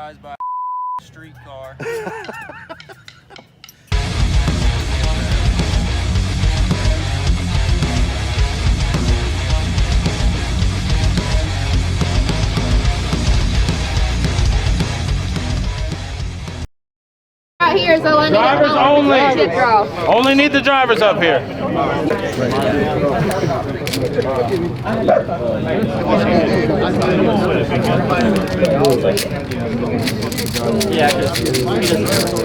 surprised by a streetcar. Right here, so I need drivers only. Only need the drivers up here.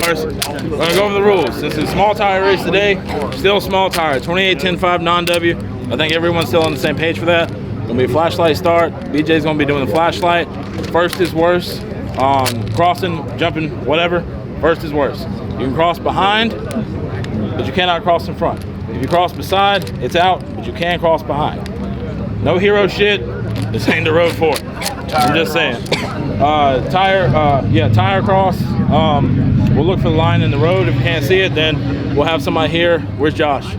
First, we're gonna go over the rules. This is small tire race today. Still small tire. 28, 10, 5 non-W. I think everyone's still on the same page for that. Gonna be a flashlight start. BJ's gonna be doing the flashlight. First is worse. Crossing, jumping, whatever. First is worse. You can cross behind, but you cannot cross in front. If you cross beside, it's out, but you can cross behind. No hero shit. This ain't the road for it. I'm just saying. Tire cross. We'll look for the line in the road. If you can't see it, then we'll have somebody here. Where's Josh?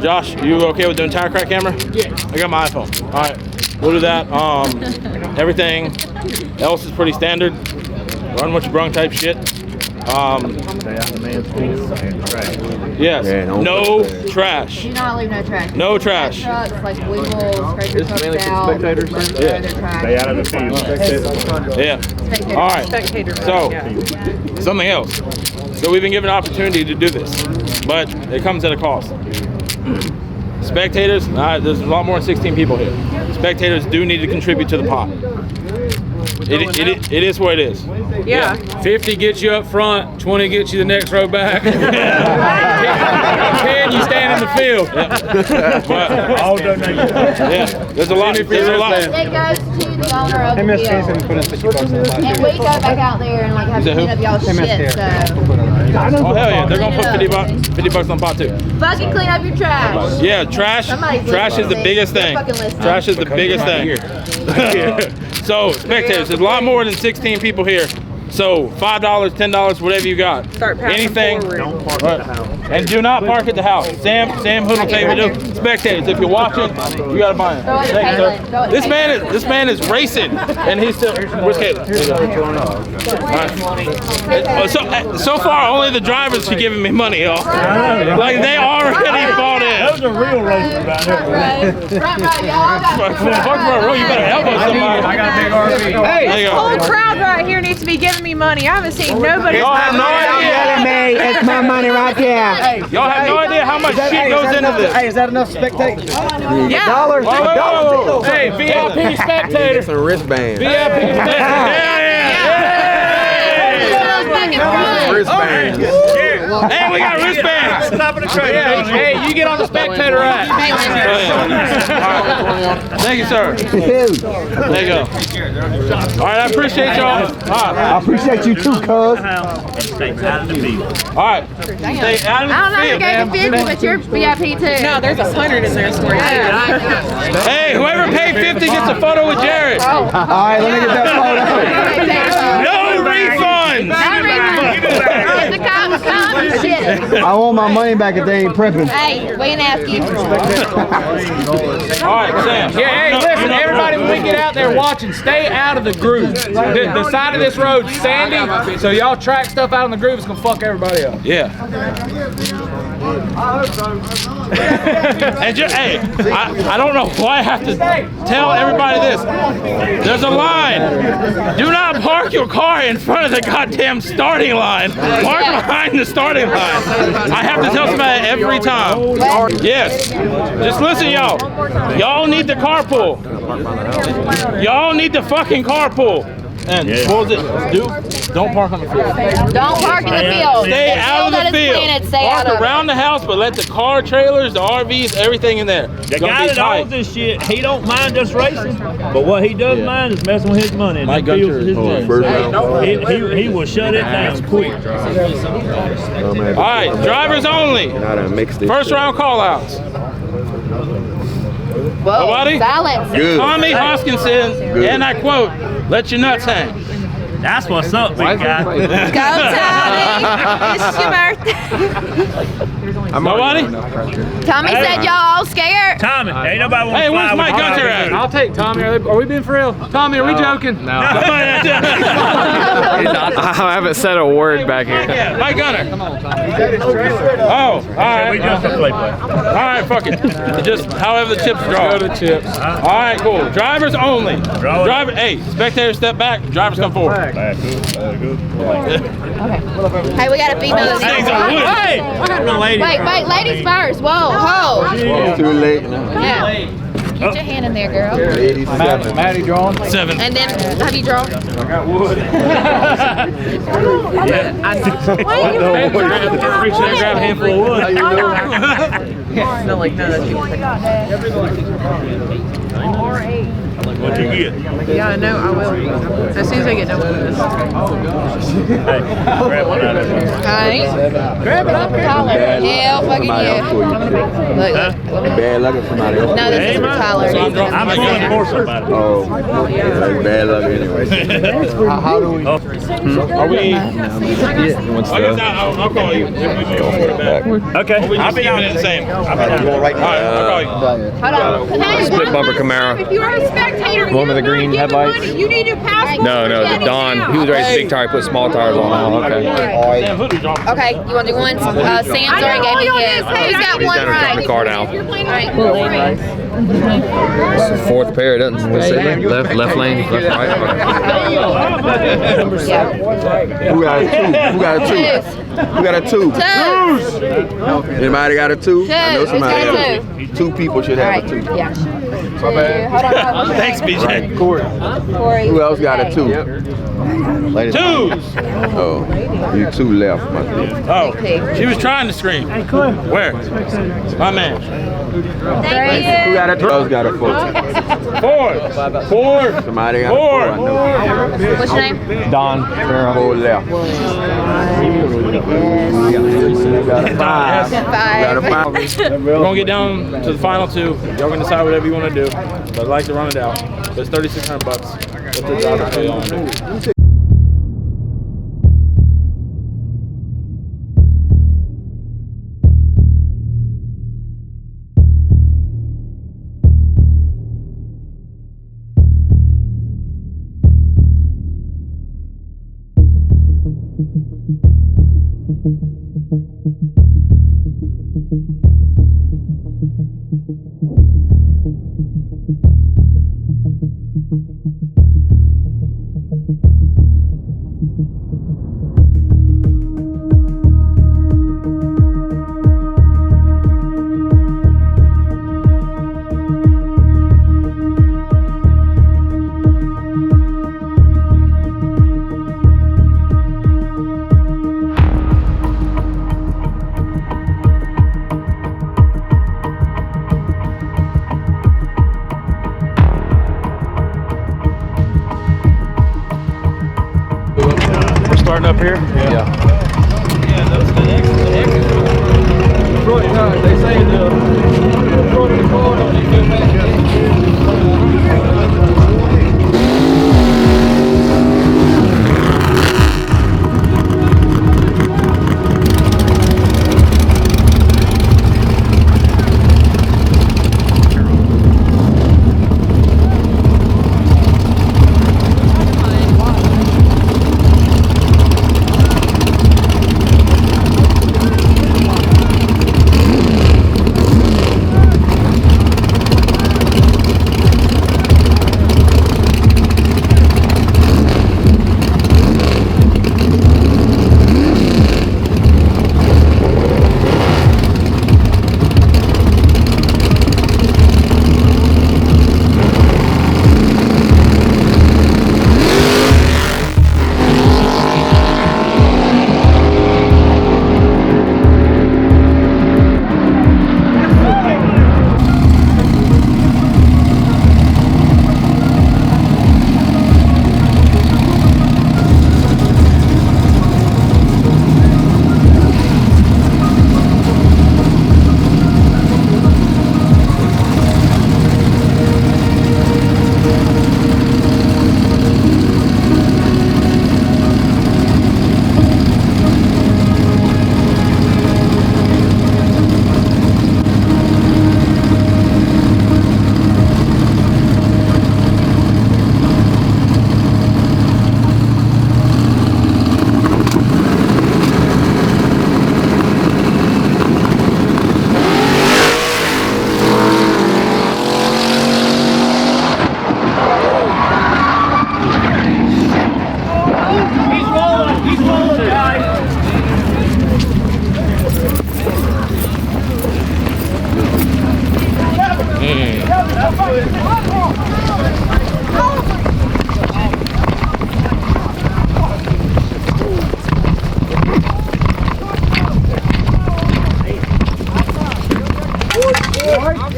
Josh, you okay with doing tire crack camera? Yeah. I got my iPhone. All right, we'll do that. Everything else is pretty standard. Run what you brung type shit. Yes. Yeah, no trash. Do not leave no trash. No trash. Trucks, like we will scrape your trucks out. Yeah. Stay out of the field. Yeah. All right. So, something else. So we've been given an opportunity to do this, but it comes at a cost. Spectators, there's a lot more than 16 people here. Spectators do need to contribute to the pot. It is what it is. Yeah. 50 gets you up front, 20 gets you the next row back. 10 you stand in the field. Yeah. But, all donations. Yeah, there's a lot. There's a lot. It goes to the owner of the field. And we go back out there and like have to clean up y'all's shit. So. Oh hell yeah, they're gonna put 50 bucks on pot too. Fucking clean up your trash. Yeah, trash is the biggest thing. Trash is the biggest thing. So, spectators, there's a lot more than 16 people here. So, $5, $10, whatever you got. Anything. Don't park at the house. And do not park at the house. Sam Hood will tell you what to do. Spectators, if you're watching, you gotta buy it. Thank you, sir. This man is racing, and he's still. Where's Caleb? Right. So far, only the drivers are giving me money, y'all. Like they already bought in. That was a real race about it. You better elbow somebody. I got a big RV. Hey, this whole crowd right here needs to be giving me money. I haven't seen nobody. Y'all have no idea. It's my money right there. Y'all have no idea how much shit goes into this. Hey, is that enough spectators? Yeah. Dollars. Whoa. Hey, VIP spectators. Some wristbands. VIP spectators. Yeah. Wristbands. Hey, we got wristbands. Hey, you get on the spectator rack. Thank you, sir. There you go. All right, I appreciate y'all. I appreciate you too, cuz. All right. Stay out of the I don't know field, who gave you 50, but you're VIP too. No, there's 100 in there for you. Hey, whoever paid 50 gets a photo with Jared. All right, let me get that photo. No refunds. No reason. The cops come and shit. I want my money back if they ain't prepping. Hey, we can ask you. All right, Sam. Yeah, hey, listen, everybody, when we get out there watching, stay out of the groove. The side of this road's sandy, so y'all track stuff out in the groove, it's gonna fuck everybody up. Yeah. And hey, I don't know why I have to tell everybody this. There's a line. Do not park your car in front of the goddamn starting line. Park behind the starting line. I have to tell somebody every time. Yes. Just listen, y'all. Y'all need the carpool. Y'all need the fucking carpool. And what was it? Don't park on the field. Don't park in the field. Stay out of the field. Park Park around the house, but let the car trailers, the RVs, everything in there. The guy that owns this shit, he don't mind just racing, but what he does mind is messing with his money. Mike Gunter is his money. He will shut it down quick. All right, drivers only. First round call-outs. Whoa, Nobody? silence. Tommy Hoskinson, and I quote, "Let your nuts hang." That's what's up, big guy. Go, Tommy! It's your birthday. Nobody? Tommy said y'all all scared. Tommy, ain't nobody want to Hey, where's Mike Gunter at? I'll take Tommy. Are we being for real? Tommy, are we joking? No. I haven't said a word back here. Yeah, Mike Gunner. Oh, all right. We just play. All right, fuck it. Just however the chips draw. Go to chips. All right, cool. Drivers only. Driver. Hey, spectators step back. Drivers come forward. Hey, we got a female. Things are wood. Hey, I got no lady. Wait, ladies first. Whoa, ho. It's too late now. Yeah. Get your hand in there, girl. Ladies, Maddie drawn. 7. And then, have you drawn? I got wood. Reach there, grab a handful of wood. No, like none of that What'd you get? Yeah, no, I will. As soon as I get done with this. Hey, grab one out of there. Alright. Grab it up, Tyler. Hell fucking yeah. Look. Bad luck if somebody else. No, this is for Tyler. I'm pulling for somebody. Oh, bad luck anyway. How do we? Are we? I'll call you. Okay. We just keep it the same. All right, I'll call you. Hold on. Hey, Split bumper Camaro. if you are a spectator, One with the green headlights. You need to pass. No, the Don. He was racing big tire. Put small tires on. Oh, okay. Okay, you want to do one? Sam's already gave me his. He's got one He's right. the car now. All right, cool. Fourth pair, doesn't it? Left lane, left right. Who got a 2? Who got a 2? Who got a 2? Twos. Anybody got a 2? I know Two. somebody It's got else. 2 people should All have right, a 2. yeah. My bad. Hold on. Thanks, BJ. Corey. Who else got a 2? Twos. Oh, you 2 left, my dude. Oh, she was trying to scream. Where? My man. Who got a 2? Who else got a 4? 4. Somebody got a 4. 4. I know. What's your name? Don. 4 left. Got a 5. Got a 5. We're going to get down to the final 2. Y'all can decide whatever you want to do. But I'd like to run it out. So it's $3,600. What the driver pay on it. Starting up here? Yeah. They say the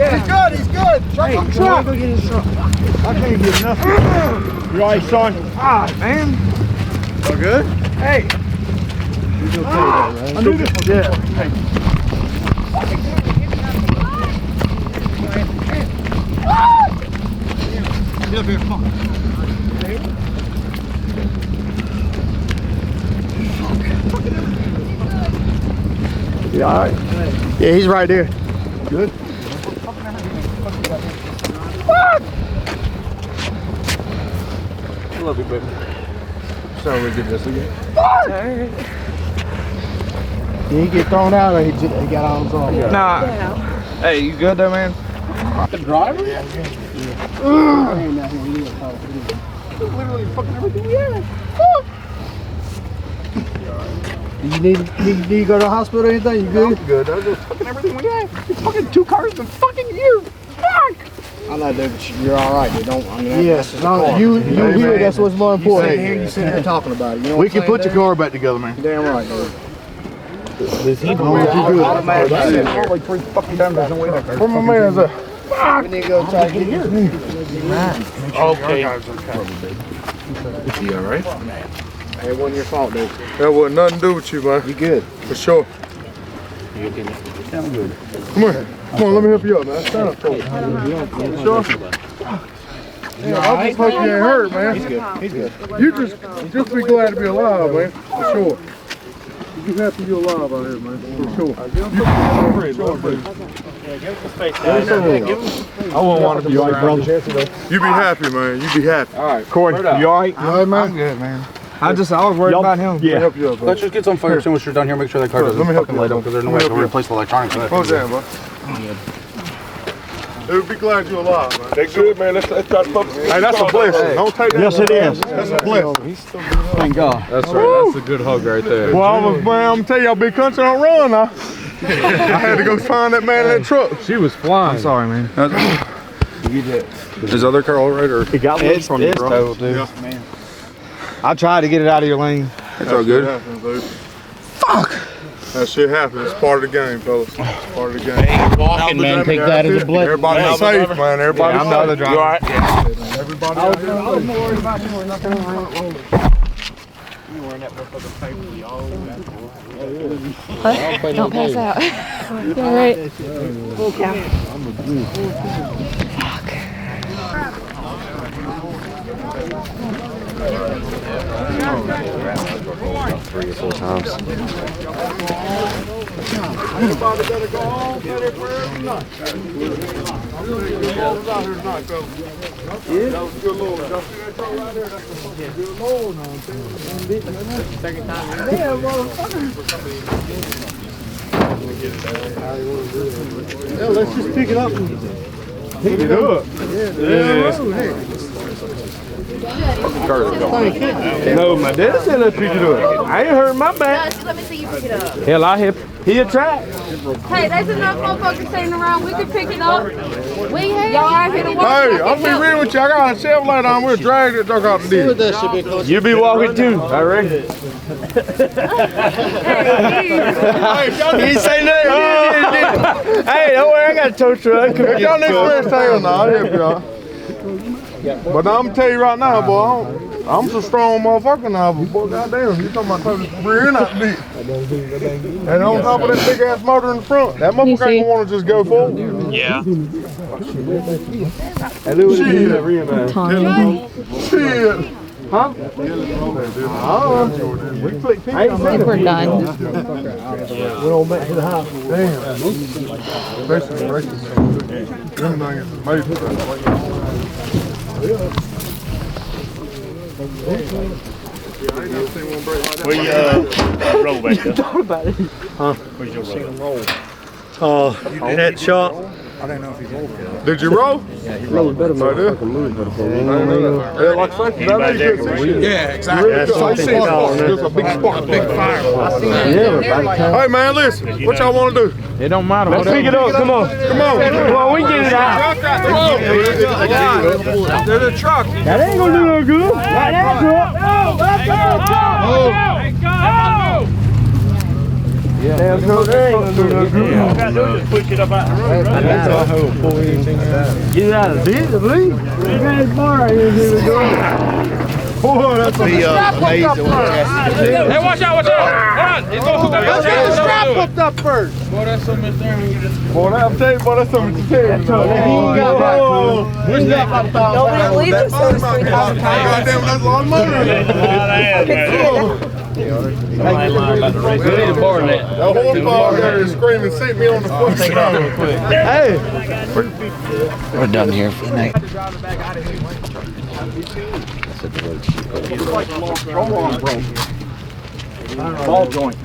He's good, he's good. Hey, go get his truck. I can't get nothing. You alright, son? Ah, man. All good? Hey. He's okay, right? I knew this was good. Hey. Get up here, come on. You alright? Yeah, he's right there. Good. I love you, baby. Sorry we did this again. Did he get thrown out or he got on his own? Nah. Hey, you good there, man? The driver? Yeah. Literally fucking everything we had. You need to go to the hospital or anything? You good? I'm good. That was just fucking everything we had. It's fucking 2 cars in fucking year. Fuck! I know, dude, but you're all right. They don't. I mean, yes, as long as you here, that's what's more important. You sit here talking about it. You know we can put your car back together, man. Damn right, dude. Does he know what you do? Like 3 fucking times. There's no way that car. Where my man's at? Fuck! We need to go try to get here. Okay. Is he all right? It wasn't your fault, dude. That wasn't nothing to do with you, man. You good? For sure. You okay? I'm good. Come on. Come on, let me help you up, man. Stand up, coach. Sure? Yeah, I just hope you ain't hurt, man. He's good. He's good. You just be glad to be alive, man. For sure. You be happy you're alive out here, man. For sure. I won't want to be alright, brother. You be happy, man. You be happy. All right, Corey, you alright? You alright, man? I'm good, man. I was worried about him. Let me help you up, bro. Let's just get some fire extinguishers down here, make sure that car doesn't fucking light up, because there's no way to replace the electronics. What's that, bro? They would be glad you're alive, man. They good, man. Let's try to focus. Hey, that's a blessing. Hey. Don't take that. Yes, it is. That's a blessing. Thank God. That's right. That's a good hug right there. Well, I'm gonna tell y'all, big country don't run now. I had to go find that man in that truck. She was flying. I'm sorry, man. Is the other car all right, or? It got loose from you, bro. Total, dude. Yeah. Man. I tried to get it out of your lane. It's all good. Happens, dude. Fuck! That shit happens. It's part of the game, fellas. It's part of the game. Walking, man. Take that as a blessing. Everybody's safe, man. Everybody's I'm the other driver. You all right? Yeah. Everybody out there. I was more worried about you or nothing around roller. You were in that motherfucking paper. What? Don't pass out. You all right? Yeah. I'm a dude. Fuck. 3 or 4 times. Everybody better go home, say their prayers tonight. That was a good Lord. Y'all see that truck right there? That's a good Lord. Second time. Yeah, motherfucker. Yeah, let's just pick it up. Pick it up. No, my dad said let's pick it up. I ain't hurt my back. Let me see you pick it up. Hell, I hit. He a track. Hey, there's enough motherfuckers sitting around. We can pick it up. Y'all out here to walk. Hey, I'll be real with you. I got a Chevrolet on. We'll drag that truck out the ditch. You be walking too, I reckon. He say nothing. Hey, don't worry, I got a tow truck. If y'all need fresh tails now, I'll help y'all. But I'm gonna tell you right now, boy, I'm so strong motherfucker now, but boy, goddamn, you talking about trying to rear out deep. And on top of that big ass motor in the front, that motherfucker ain't gonna wanna just go forward. Yeah. Shit. Huh? I think we're done. We don't make it to the house. Damn. Basically, everything is amazing. Where you roll back up? Thought about it. Huh? Where's your roll? Headshot. I don't know if he's over yet. Did you roll? Yeah, he rolled better than I fucking move. Yeah, exactly. There's a big spark. Big fire. Hey man, listen. What y'all want to do? It don't matter. Let's pick it up. Come on. Come on. Well, we get it out. There's a truck. That ain't gonna do no good. Right now, truck. Let's go. Yeah, there ain't gonna do no good. All I gotta do is push it up out the road. Get it out of this, leave. You guys bar here we go. Boy, that's amazing. Hey, watch out, watch out! Hold on, he's gonna hook up. Let's get the strap hooked up first. Boy, that's so much there when you just... Boy, I'm telling you, boy, that's something to tell you. Don't leave this over 3,000 pounds. Goddamn, that's a lot of money. That horse ball there is screaming, "Sit me on the foot." Hey! We're done here for the night. Ball joint.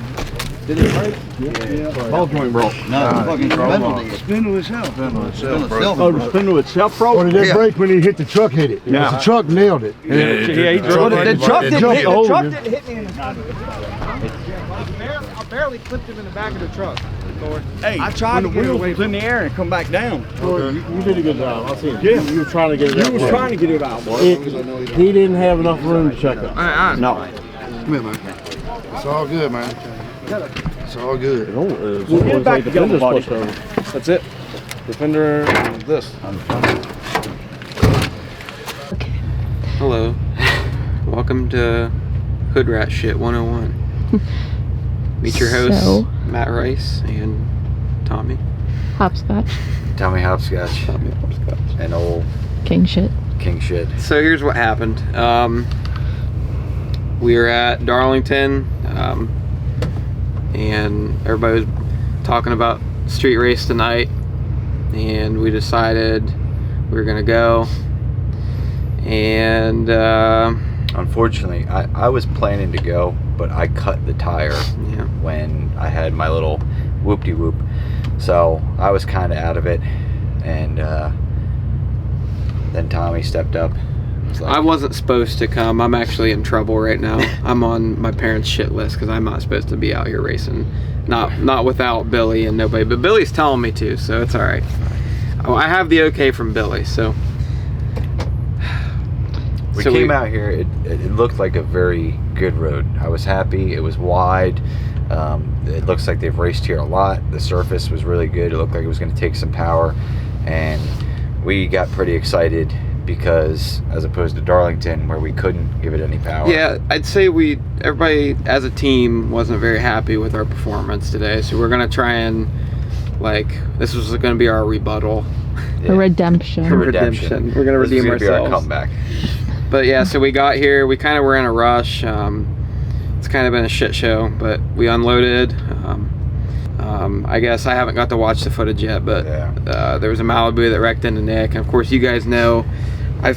Did it break? Yeah. Ball joint broke. No, fucking spindle did. Spindle itself. Spindle itself. Oh, the spindle itself broke? Or did it break when he hit the truck, hit it? Yeah. The truck nailed it. The truck didn't hit me in the I barely clipped him in the back of the truck. Hey, I tried to get it away in the air and come back down. You did a good job. I see it. Yeah. You were trying to get it out. You were trying to get it out, boy. He didn't have enough room to check up. No. Come here, man. It's all good, man. It's all good. We'll get back together, buddy. That's it. Defender and this. Hello. Welcome to Hood Rat Shit 101. Meet your hosts, Matt Rice and Tommy. Hopscotch. Tommy Hopscotch. Tommy Hopscotch. And old King shit. King shit. So here's what happened. We were at Darlington, and everybody was talking about street race tonight, and we decided we were gonna go. And unfortunately, I was planning to go, but I cut the tire when I had my little whoop-de-whoop. So I was kind of out of it, and then Tommy stepped up. I wasn't supposed to come. I'm actually in trouble right now. I'm on my parents' shit list because I'm not supposed to be out here racing. Not without Billy and nobody, but Billy's telling me to, so it's all right. I have the okay from Billy, so. We came out here, it looked like a very good road. I was happy, it was wide. It looks like they've raced here a lot. The surface was really good. It looked like it was going to take some power. And we got pretty excited because, as opposed to Darlington, where we couldn't give it any power. Yeah, I'd say everybody as a team wasn't very happy with our performance today. So we're going to try and, this was going to be our rebuttal. Yeah. A redemption. We're going to redeem ourselves. Be our comeback. But yeah, so we got here, we kind of were in a rush. It's kind of been a shit show, but we unloaded. I guess I haven't got to watch the footage yet, but there was a Malibu that wrecked into Nick. And of course, you guys know,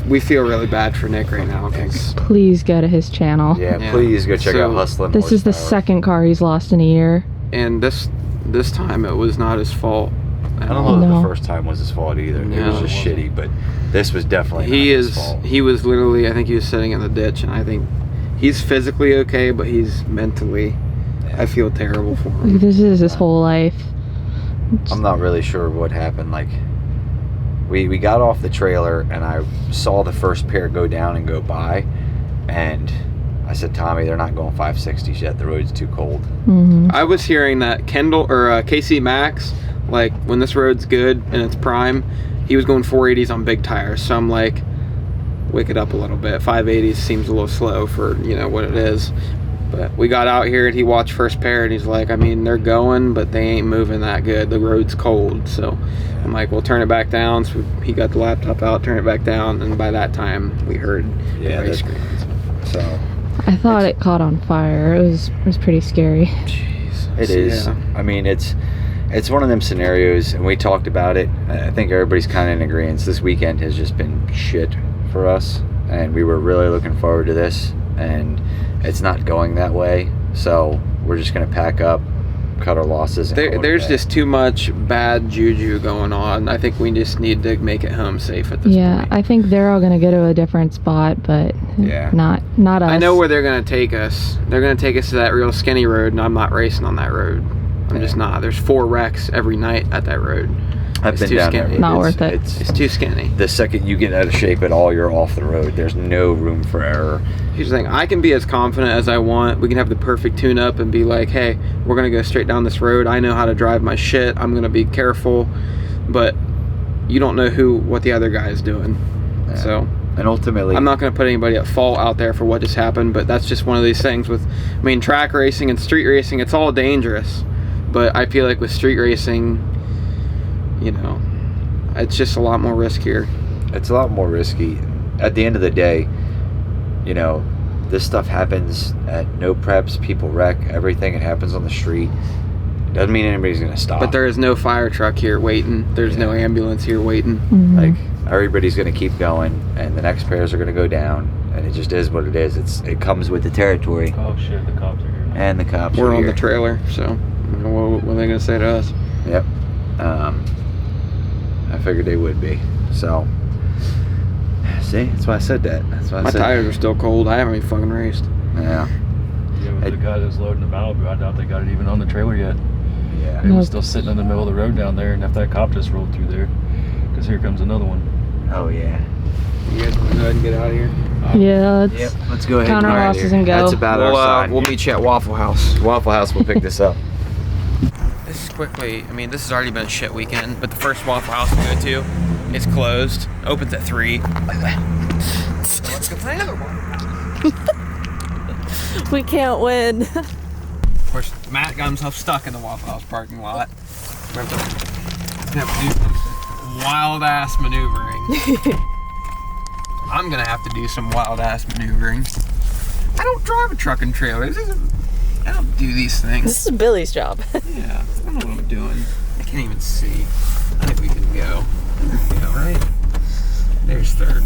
we feel really bad for Nick right now. Please go to his channel. Yeah, please go check out Hustlin'. This is the second car he's lost in a year. And this time it was not his fault. I don't know that the first time was his fault either. It was just shitty, but this was definitely not his fault. He was literally, I think he was sitting in the ditch, and I think he's physically okay, but he's mentally, I feel terrible for him. This is his whole life. I'm not really sure what happened. We got off the trailer, and I saw the first pair go down and go by, and I said, Tommy, they're not going 560s yet. The road's too cold. I was hearing that KC Max, when this road's good and it's prime, he was going 480s on big tires. So I'm like, wick it up a little bit. 580s seems a little slow for, what it is. But we got out here and he watched first pair and he's like, I mean, they're going, but they ain't moving that good. The road's cold. So I'm like, well, turn it back down. So he got the laptop out, turn it back down. And by that time we heard the race screens. So I thought it caught on fire. It was pretty scary. Jeez. It is. Yeah. I mean, it's one of them scenarios, and we talked about it. I think everybody's kind of in agreement. This weekend has just been shit for us, and we were really looking forward to this, and it's not going that way. So we're just going to pack up, cut our losses. There's just too much bad juju going on. I think we just need to make it home safe at this point. I think they're all gonna go to a different spot, but not us. I know where they're gonna take us. They're gonna take us to that real skinny road, and I'm not racing on that road. I'm just not. There's 4 wrecks every night at that road. I've been down there. Not worth it. It's too skinny. The second you get out of shape at all, you're off the road. There's no room for error. Here's the thing. I can be as confident as I want. We can have the perfect tune-up and be like, hey, we're going to go straight down this road. I know how to drive my shit. I'm going to be careful. But you don't know what the other guy is doing. Yeah. So, and ultimately, I'm not going to put anybody at fault out there for what just happened. But that's just one of these things with, I mean, track racing and street racing, it's all dangerous. But I feel like with street racing, you know, it's just a lot more riskier. It's a lot more risky. At the end of the day, you know, this stuff happens at no preps. People wreck everything. It happens on the street. Doesn't mean anybody's going to stop. But there is no fire truck here waiting. There's no ambulance here waiting. Like, everybody's going to keep going, and the next pairs are going to go down, and it just is what it is. It comes with the territory. Oh shit, the cops are here. And the cops We're are on here. the trailer, so what are they going to say to us? Yep. I figured they would be. So, see, that's why I said that. That's why I My said tires are still cold. I haven't even fucking raced. Yeah. Yeah, but the guy that's loading the Malibu, I doubt they got it even on the trailer yet. Yeah. It was still sitting in the middle of the road down there, and if that cop just rolled through there, because here comes another one. Oh, yeah. You guys want to go ahead and get out of here? Yeah, Yep, let's go ahead count and our get out of losses here. and go. That's about our sign. We'll meet you at Waffle House. Waffle House will pick this up. This is quickly, I mean, this has already been a shit weekend, but the first Waffle House we go to is closed. Opens at 3. So let's go play another one. We can't win. Of course, Matt got himself stuck in the Waffle House parking lot. We're gonna have to do some wild ass maneuvering. I'm gonna have to do some wild ass maneuvering. I don't drive a truck and trailer. I don't do these things. This is Billy's job. Yeah, I don't know what I'm doing. I can't even see. I think we can go. Yeah, right? There's third.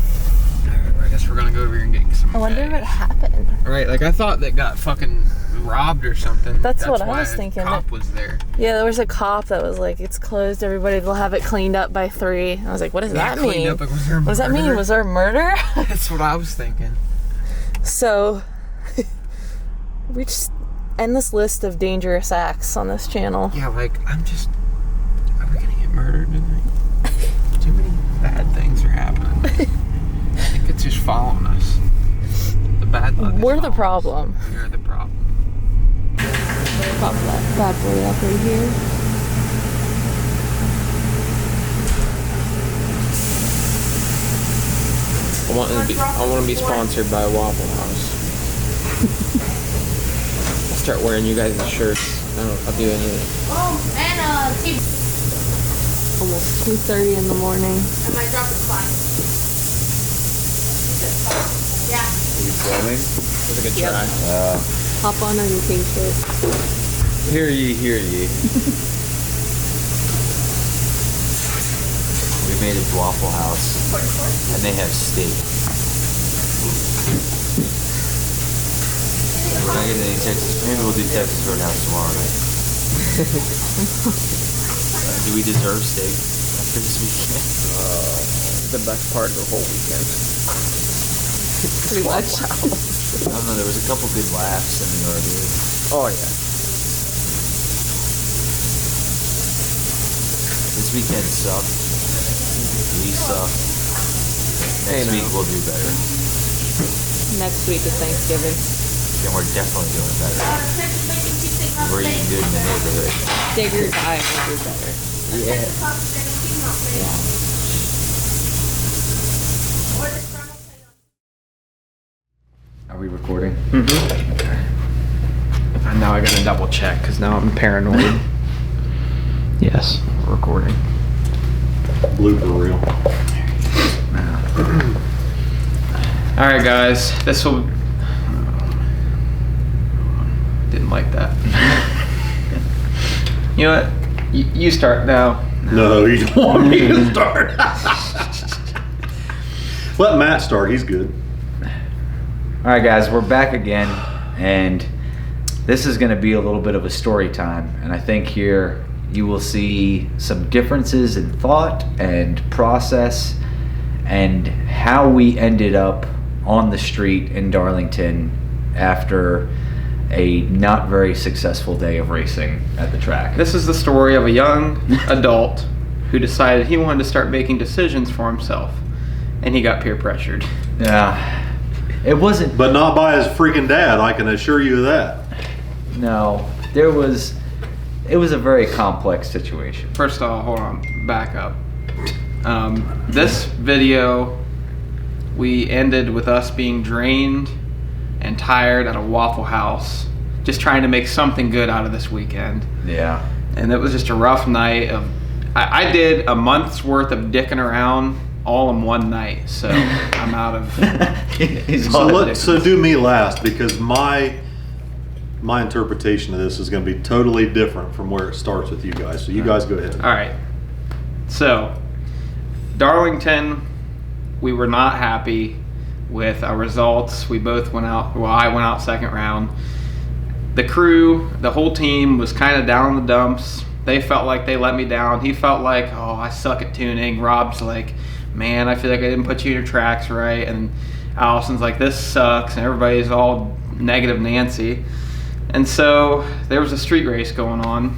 Alright, I guess we're gonna go over here and get some. I wonder what happened. Right, like I thought that got fucking robbed or something. That's what I why was thinking. A cop was there. Yeah, there was a cop that was like, it's closed, everybody will have it cleaned up by 3. I was like, what does that mean? Up, like, was there a what does that murder? mean? Was there a murder? That's what I was thinking. So, we just endless list of dangerous acts on this channel. Yeah, like, are we gonna get murdered tonight? Too many bad things are happening. I think it's just following us. The bad luck is We're the following problem. us. We're the problem. Pop that bad boy up right here. I want to be sponsored by Waffle House. I'll start wearing you guys' shirts. I'll do anything. Oh, and Almost 2:30 in the morning. I might drop it fine. Yeah. Are you filming? It was a good Yep. try. Hop on on your pink shirt. Hear ye, hear ye. We made it to Waffle House, and they have steak. We're not getting any Texas. Maybe we'll do Texas Roadhouse tomorrow night. Do we deserve steak after this weekend? This is the best part of the whole weekend. Pretty much. I don't know, there was a couple good laughs in the ordeal. Oh yeah. This weekend sucked. We sucked. Next week we'll do better. Next week is Thanksgiving. Then we're definitely doing better. We're eating good in the neighborhood. Digger's eye will do better. Yeah. Are we recording? Mm-hmm. Okay. And now I gotta double check because now I'm paranoid. Yes, we're recording. Blooper reel. All right, guys. This will. Didn't like that. You know what? You start now. No, you don't want me to start. Let Matt start. He's good. All right, guys, we're back again, and this is going to be a little bit of a story time, and I think here you will see some differences in thought and process and how we ended up on the street in Darlington after a not very successful day of racing at the track. This is the story of a young adult who decided he wanted to start making decisions for himself, and he got peer pressured. Yeah, it wasn't... But not by his freaking dad, I can assure you of that. No, it was a very complex situation. First of all, hold on, back up. This video, we ended with us being drained and tired at a Waffle House, just trying to make something good out of this weekend. Yeah. And it was just a rough night of, I did a month's worth of dicking around all in one night, so I'm out of... So do me last, because my interpretation of this is going to be totally different from where it starts with you guys. So you guys go ahead. All right. So, Darlington, we were not happy with our results. We both went out, well, I went out second round. The crew, the whole team was kind of down in the dumps. They felt like they let me down. He felt like, oh, I suck at tuning. Rob's like, man, I feel like I didn't put you in your tracks right. And Allison's like, this sucks. And everybody's all negative Nancy. And so there was a street race going on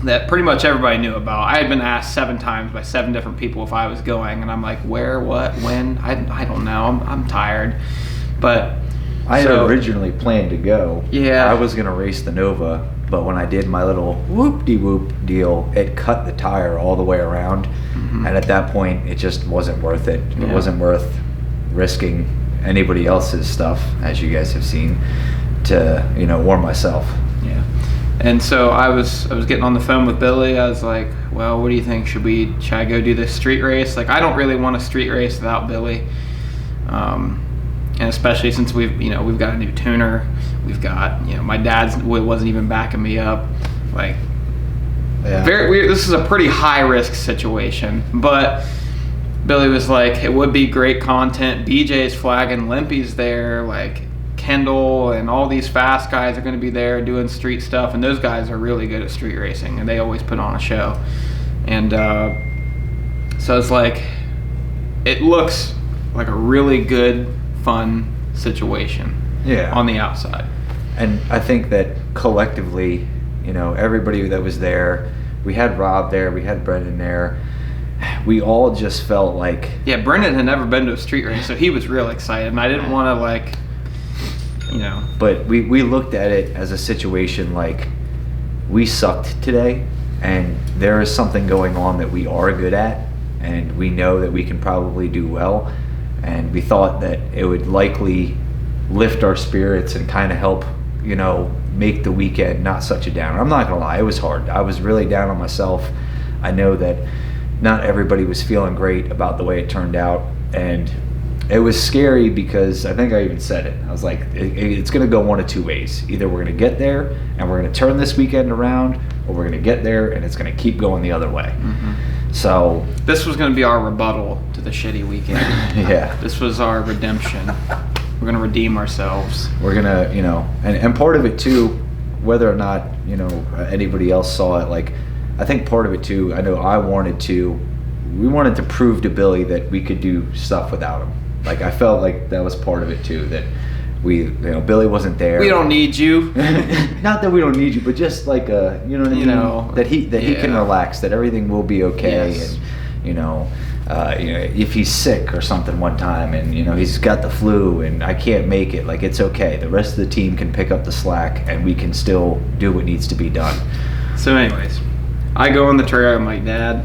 that pretty much everybody knew about. I had been asked 7 times by 7 different people if I was going, and I'm like, where, what, when? I don't know. I'm tired. But I had originally planned to go. Yeah. I was going to race the Nova, but when I did my little whoop-de-whoop deal, it cut the tire all the way around. Mm-hmm. And at that point, it just wasn't worth it. It wasn't worth risking anybody else's stuff, as you guys have seen, to, warm myself. Yeah. And so I was getting on the phone with Billy. I was like, well, what do you think? Should I go do this street race? Like, I don't really want a street race without Billy. And especially since we've got a new tuner. We've got, my dad's wasn't even backing me up. Like, yeah. This is a pretty high risk situation, but Billy was like, it would be great content. BJ's flagging, Limpy's there, like, Kendall and all these fast guys are going to be there doing street stuff, and those guys are really good at street racing, and they always put on a show. And so it's like, it looks like a really good, fun situation on the outside. And I think that collectively, everybody that was there, we had Rob there, we had Brendan there, we all just felt like... Yeah, Brendan had never been to a street race, so he was real excited, and I didn't want to, like... But we looked at it as a situation like, we sucked today, and there is something going on that we are good at, and we know that we can probably do well, and we thought that it would likely lift our spirits and kind of help, make the weekend not such a downer. I'm not gonna lie, it was hard. I was really down on myself. I know that not everybody was feeling great about the way it turned out, and it was scary because I think I even said it. I was like, it's going to go one of 2 ways. Either we're going to get there and we're going to turn this weekend around, or we're going to get there and it's going to keep going the other way. Mm-hmm. So this was going to be our rebuttal to the shitty weekend. Yeah. This was our redemption. We're going to redeem ourselves. We're going to, and part of it too, whether or not, anybody else saw it, like, I think part of it too, I know we wanted to prove to Billy that we could do stuff without him. Like, I felt like that was part of it too, that Billy wasn't there. We don't need you. Not that we don't need you, but just like that he can relax, that everything will be okay. Yes. And if he's sick or something one time, and he's got the flu and I can't make it, like, it's okay. The rest of the team can pick up the slack and we can still do what needs to be done. So anyways, I go on the trail. I'm like, Dad,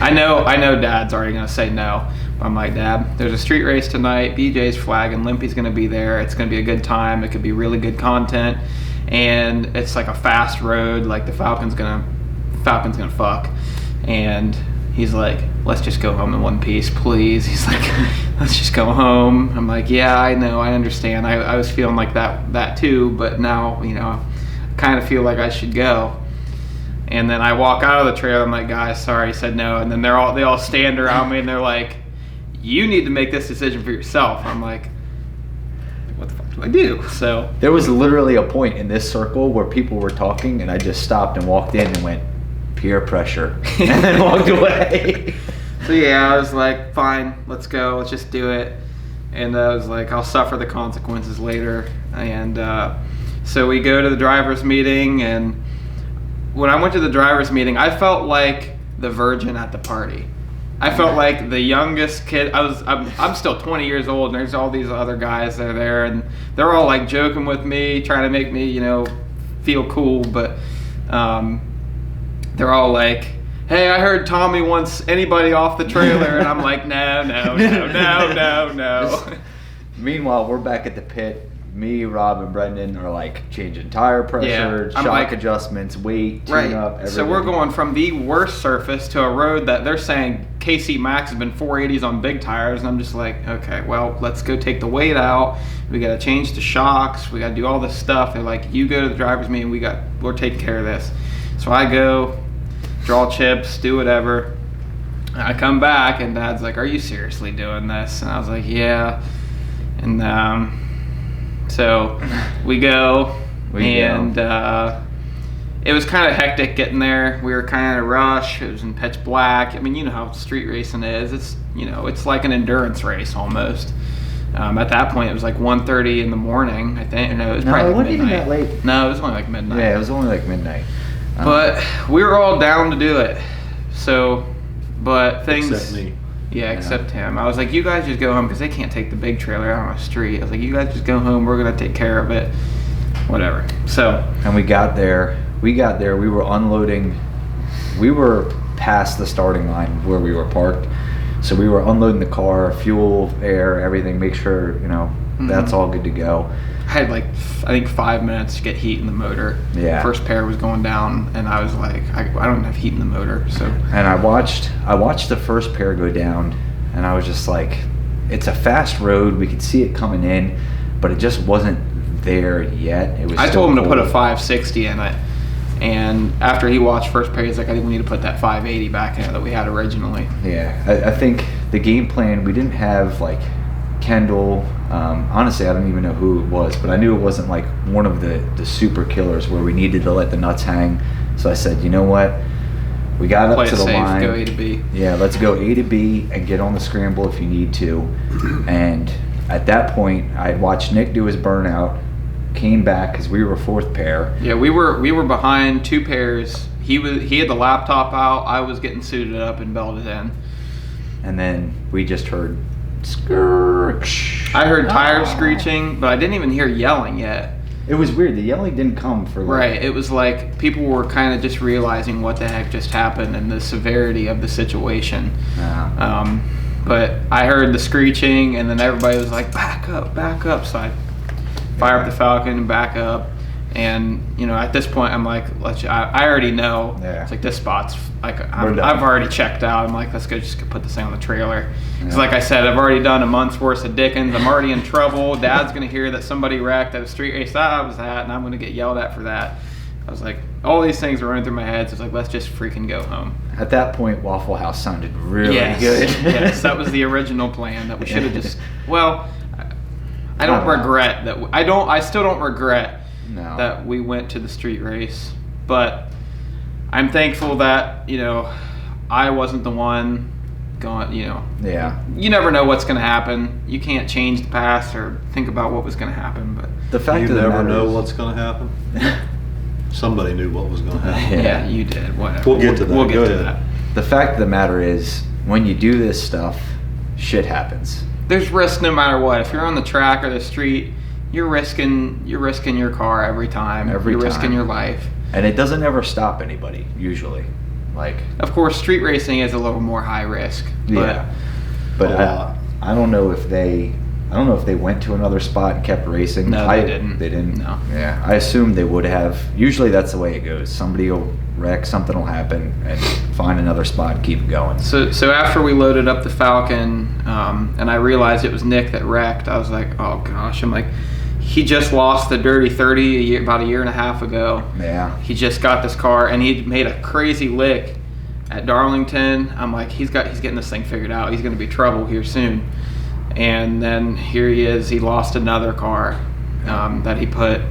I know Dad's already gonna say no. I'm like, Dad, there's a street race tonight. BJ's flagging. Limpy's going to be there. It's going to be a good time. It could be really good content. And it's like a fast road. Like, the Falcon's going to fuck. And he's like, let's just go home in one piece, please. He's like, let's just go home. I'm like, yeah, I know. I understand. I was feeling like that too. But now, I kind of feel like I should go. And then I walk out of the trailer. I'm like, guys, sorry, I said no. And then they all stand around me and they're like, you need to make this decision for yourself. I'm like, what the fuck? do I do? So there was literally a point in this circle where people were talking, and I just stopped and walked in and went, peer pressure, and then walked away. So yeah, I was like, fine, let's go, let's just do it. And I was like, I'll suffer the consequences later. And so we go to the driver's meeting, and when I went to the driver's meeting, I felt like the virgin at the party. I felt like the youngest kid. I'm still 20 years old, and there's all these other guys that are there, and they're all like joking with me, trying to make me, feel cool. But they're all like, "Hey, I heard Tommy wants anybody off the trailer," and I'm like, "No." Meanwhile, we're back at the pit. Me, Rob, and Brendan are like changing tire pressure, shock adjustments, weight, tune up, everything. So we're going from the worst surface to a road that they're saying KC Max has been 480s on big tires, and I'm just like, okay, well, let's go take the weight out. We got to change the shocks. We got to do all this stuff. They're like, you go to the driver's meeting. We're taking care of this. So I go, draw chips, do whatever. I come back, and Dad's like, are you seriously doing this? And I was like, yeah. And so we go, and it was kind of hectic getting there. We were kind of in a rush. It was in pitch black. I mean, you know how street racing is. It's it's like an endurance race almost. At that point, it was like 1:30 in the morning, I think. No, it was probably it wasn't even that late. No, it was only like midnight. Yeah, it was only like midnight. But we were all down to do it. So, but things. Except me. Yeah, except him. I was like, you guys just go home, because they can't take the big trailer out on the street. I was like, you guys just go home. We're going to take care of it. Whatever. So. And we got there. We were unloading. We were past the starting line where we were parked. So we were unloading the car, fuel, air, everything, make sure, that's all good to go. I had I think 5 minutes to get heat in the motor. Yeah. First pair was going down, and I was like, I don't have heat in the motor. So. And I watched the first pair go down, and I was just like, it's a fast road. We could see it coming in, but it just wasn't there yet. It was. I told him to put a 560 in it, and after he watched first pair, he's like, I think we need to put that 580 back in it that we had originally. Yeah, I think the game plan, we didn't have Kendall. Honestly, I don't even know who it was, but I knew it wasn't like one of the super killers where we needed to let the nuts hang. So I said, you know what? We got up to the line. Go A to B. Yeah, let's go A to B and get on the scramble if you need to. And at that point, I had watched Nick do his burnout, came back because we were fourth pair. Yeah, we were behind two pairs. He had the laptop out. I was getting suited up and belted in. And then we just heard skirk. I heard tires screeching, but I didn't even hear yelling yet. It was weird. The yelling didn't come for right. It was like people were kind of just realizing what the heck just happened and the severity of the situation. But I heard the screeching, and then everybody was like, back up. So I fire up the Falcon and back up. And at this point, I'm like, I already know. Yeah. It's like this spot's like I've already checked out. I'm like, let's go just put this thing on the trailer. Because like I said, I've already done a month's worth of Dickens. I'm already in trouble. Dad's gonna hear that somebody wrecked at a street race that I was at, and I'm gonna get yelled at for that. I was like, all these things were running through my head. So it's like, let's just freaking go home. At that point, Waffle House sounded really good. Yes, that was the original plan. That we should have just. Well, I don't regret that. I still don't regret. No. That we went to the street race, but I'm thankful that I wasn't the one going. Yeah. You never know what's going to happen. You can't change the past or think about what was going to happen. But the fact you of the never matter know is, what's going to happen. Somebody knew what was going to happen. Yeah, you did. Whatever. We'll get to that. We'll get to that. The fact of the matter is, when you do this stuff, shit happens. There's risk no matter what. If you're on the track or the street, you're risking your car every time. You're risking your life. And it doesn't ever stop anybody, usually. Of course, street racing is a little more high risk. But I don't know if they went to another spot and kept racing. No, they didn't. They didn't. No. Yeah, I assume they would have. Usually that's the way it goes. Somebody will wreck, something will happen, and find another spot and keep it going. So after we loaded up the Falcon, and I realized it was Nick that wrecked, I was like, oh gosh. I'm like, he just lost the Dirty 30 about a year and a half ago. Yeah. He just got this car, and he made a crazy lick at Darlington. I'm like, he's getting this thing figured out. He's going to be trouble here soon. And then here he is. He lost another car. that he put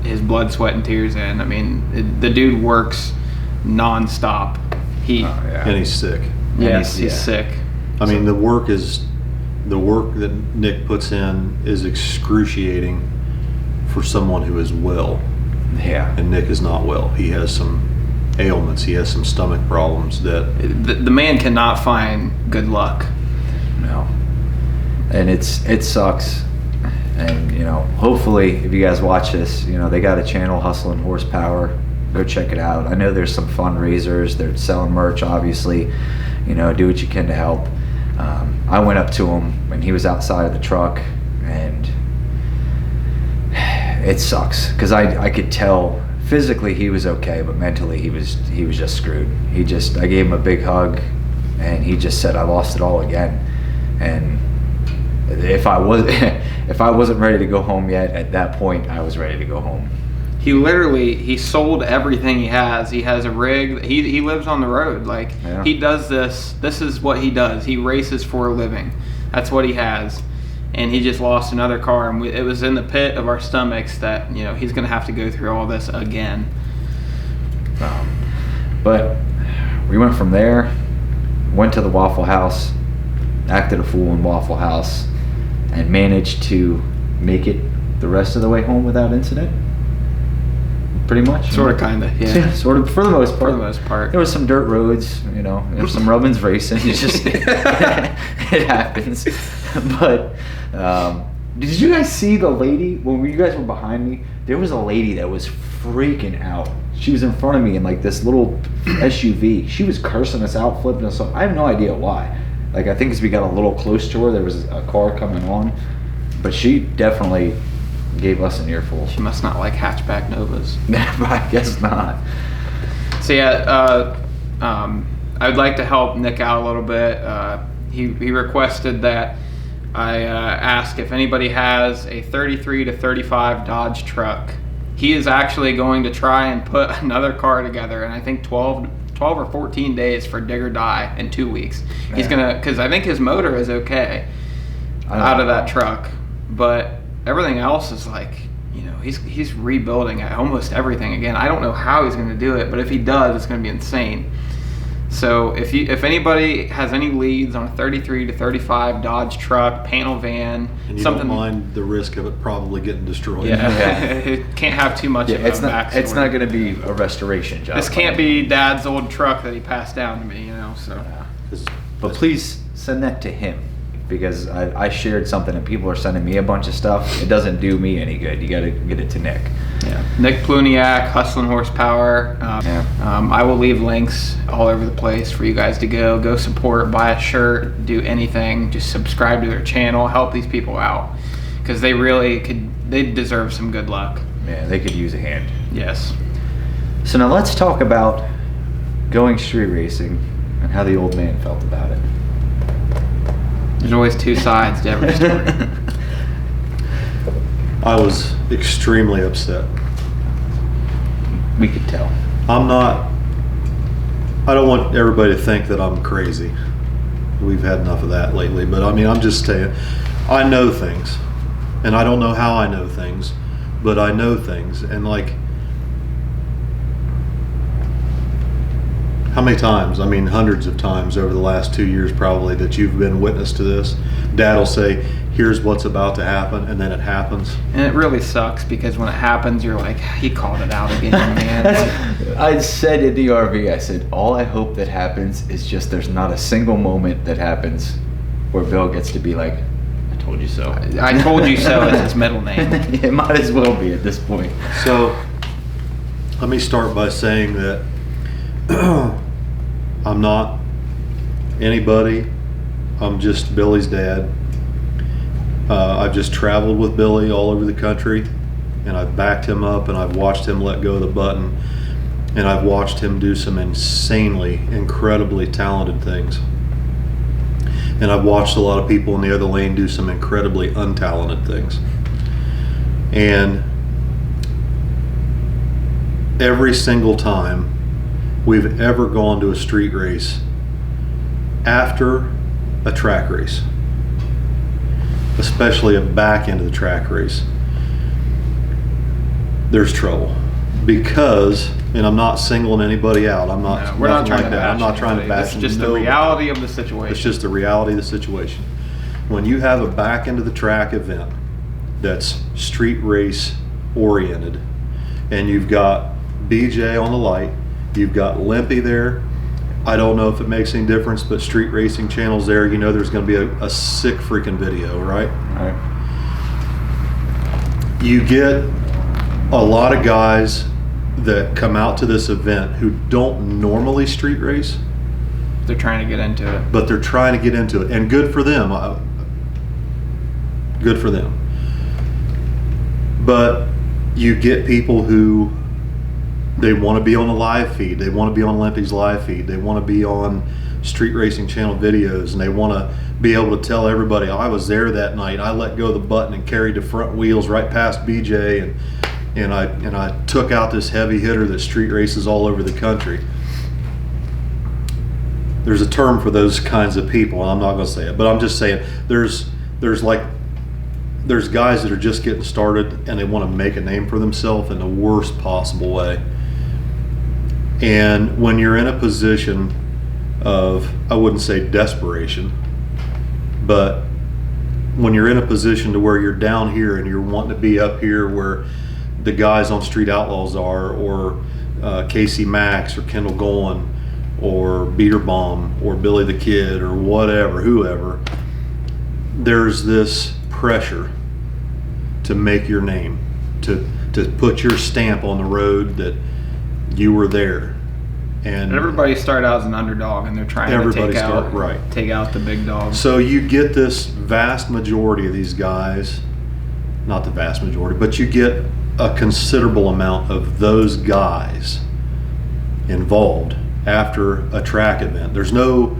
his blood, sweat, and tears in. I mean, the dude works non-stop. And he's sick. Yes, he's sick. I mean, the work that Nick puts in is excruciating for someone who is well. Yeah. And Nick is not well. He has some ailments. He has some stomach problems that the man cannot find good luck. No. And it sucks. And hopefully if you guys watch this, they got a channel, Hustling Horsepower. Go check it out. I know there's some fundraisers. They're selling merch, obviously. Do what you can to help. I went up to him when he was outside of the truck, and it sucks because I could tell physically he was okay, but mentally he was just screwed. I gave him a big hug, and he just said, "I lost it all again." And if I wasn't ready to go home yet, at that point I was ready to go home. He sold everything he has. He has a rig. He lives on the road. He does this. This is what he does. He races for a living. That's what he has. And he just lost another car. And it was in the pit of our stomachs that, he's going to have to go through all this again. But we went from there, went to the Waffle House, acted a fool in Waffle House, and managed to make it the rest of the way home without incident. Pretty much. Sort of, kind of, yeah. Sort of, for the most part. For the most part. There was some dirt roads, there's some Rubbins racing. It's just, it happens. But, did you guys see the lady, when you guys were behind me, there was a lady that was freaking out. She was in front of me in this little SUV. She was cursing us out, flipping us off. I have no idea why. I think as we got a little close to her, there was a car coming on. But she definitely gave us an earful. She must not like hatchback Novas. I guess not. So yeah, I'd like to help Nick out a little bit. He requested that I ask if anybody has a 33 to 35 Dodge truck. He is actually going to try and put another car together, and I think 12 or 14 days for dig or die in 2 weeks. He's gonna, because I think his motor is okay out of that truck, but everything else is he's rebuilding almost everything again. I don't know how he's going to do it, but if he does, it's going to be insane. So if anybody has any leads on a 33 to 35 Dodge truck, panel van, and you don't mind the risk of it probably getting destroyed. Yeah, it can't have too much of a backstory. It's not going to be a restoration job. This can't be Dad's old truck that he passed down to me, So, but please send that to him. Because I shared something and people are sending me a bunch of stuff. It doesn't do me any good. You got to get it to Nick. Yeah, Nick Pluniak, Hustling Horsepower. I will leave links all over the place for you guys to go support, buy a shirt, do anything. Just subscribe to their channel, help these people out, because they really they deserve some good luck. Yeah, they could use a hand. Yes. So now let's talk about going street racing and how the old man felt about it. There's always two sides to every story. I was extremely upset. We could tell. I don't want everybody to think that I'm crazy. We've had enough of that lately, but I'm just saying, I know things, and I don't know how I know things, but I know things, and how many times, hundreds of times over the last 2 years probably, that you've been witness to this. Dad will say, here's what's about to happen, and then it happens. And it really sucks, because when it happens, you're like, he called it out again, man. I said in the RV, I said, all I hope that happens is just there's not a single moment that happens where Bill gets to be like, I told you so. I told you so is his middle name. It might as well be at this point. So, let me start by saying that I'm not anybody. I'm just Billy's dad. I've just traveled with Billy all over the country, and I've backed him up, and I've watched him let go of the button, and I've watched him do some insanely, incredibly talented things. And I've watched a lot of people in the other lane do some incredibly untalented things. And every single time we've ever gone to a street race after a track race, especially a back end of the track race, there's trouble. Because, and I'm not singling anybody out. I'm not. No, we're not trying like to that. I'm not trying to bash. It's just the reality of the situation. It's just the reality of the situation. When you have a back end of the track event that's street race oriented, and you've got BJ on the light, you've got Limpy there. I don't know if it makes any difference, but Street Racing Channel's there. You know there's going to be a sick freaking video, right? Right. You get a lot of guys that come out to this event who don't normally street race. They're trying to get into it. But they're trying to get into it, and good for them. Good for them. But you get people who they want to be on a live feed. They want to be on Limpy's live feed. They want to be on Street Racing Channel videos, and they want to be able to tell everybody, I was there that night. I let go of the button and carried the front wheels right past BJ, and I took out this heavy hitter that street races all over the country. There's a term for those kinds of people, and I'm not going to say it, but I'm just saying there's guys that are just getting started and they want to make a name for themselves in the worst possible way. And when you're in a position of, I wouldn't say desperation, but when you're in a position to where you're down here and you're wanting to be up here where the guys on Street Outlaws are, or Casey Max or Kendall Golan or Beater Bomb or Billy the Kid or whatever, whoever, there's this pressure to make your name, to put your stamp on the road that you were there. And everybody started out as an underdog, and they're trying to take out the big dog. So you get this vast majority of these guys, not the vast majority, but you get a considerable amount of those guys involved after a track event. There's no